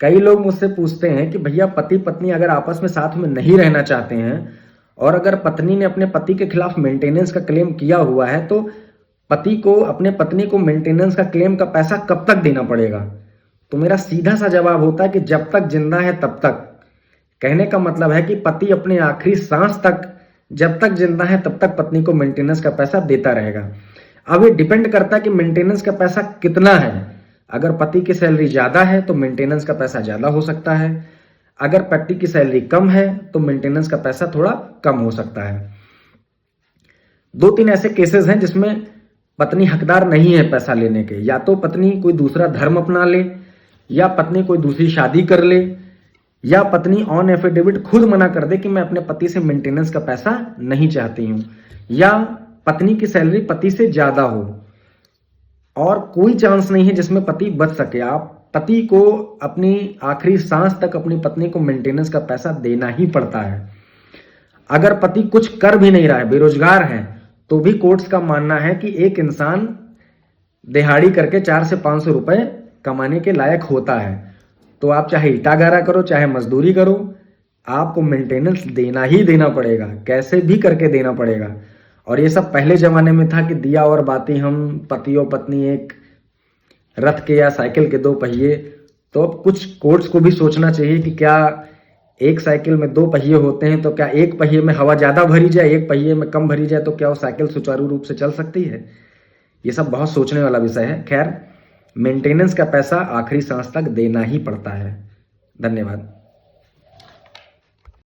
कई लोग मुझसे पूछते हैं कि भैया पति पत्नी अगर आपस में साथ में नहीं रहना चाहते हैं और अगर पत्नी ने अपने पति के खिलाफ मेंटेनेंस का क्लेम किया हुआ है तो पति को अपने पत्नी को मेंटेनेंस का क्लेम का पैसा कब तक देना पड़ेगा। तो मेरा सीधा सा जवाब होता है कि जब तक जिंदा है तब तक। कहने का मतलब है कि पति अपने आखिरी सांस तक, जब तक जिंदा है तब तक पत्नी को मेंटेनेंस का पैसा देता रहेगा। अब ये डिपेंड करता है कि मेंटेनेंस का पैसा कितना है। अगर पति की सैलरी ज्यादा है तो मेंटेनेंस का पैसा ज्यादा हो सकता है, अगर पति की सैलरी कम है तो मेंटेनेंस का पैसा थोड़ा कम हो सकता है। 2-3 ऐसे केसेस हैं जिसमें पत्नी हकदार नहीं है पैसा लेने के। या तो पत्नी कोई दूसरा धर्म अपना ले, या पत्नी कोई दूसरी शादी कर ले, या पत्नी ऑन एफिडेविट खुद मना कर दे कि मैं अपने पति से मेंटेनेंस का पैसा नहीं चाहती हूं, या पत्नी की सैलरी पति से ज्यादा हो और कोई चांस नहीं है जिसमें पति बच सके। आप पति को अपनी आखिरी सांस तक अपनी पत्नी को मेंटेनेंस का पैसा देना ही पड़ता है। अगर पति कुछ कर भी नहीं रहा है, बेरोजगार है, तो भी कोर्ट्स का मानना है कि एक इंसान दिहाड़ी करके 400 से 500 रुपए कमाने के लायक होता है। तो आप चाहे ईटा गारा करो, चाहे मजदूरी करो, आपको मेंटेनेंस देना ही देना पड़ेगा, कैसे भी करके देना पड़ेगा। और ये सब पहले जमाने में था कि दिया और बाती हम पति और पत्नी एक रथ के या साइकिल के 2 पहिए। तो अब कुछ कोर्ट्स को भी सोचना चाहिए कि क्या एक साइकिल में 2 पहिए होते हैं, तो क्या एक पहिए में हवा ज्यादा भरी जाए, एक पहिए में कम भरी जाए, तो क्या वो साइकिल सुचारू रूप से चल सकती है। ये सब बहुत सोचने वाला विषय है। खैर, मेंटेनेंस का पैसा आखिरी सांस तक देना ही पड़ता है। धन्यवाद।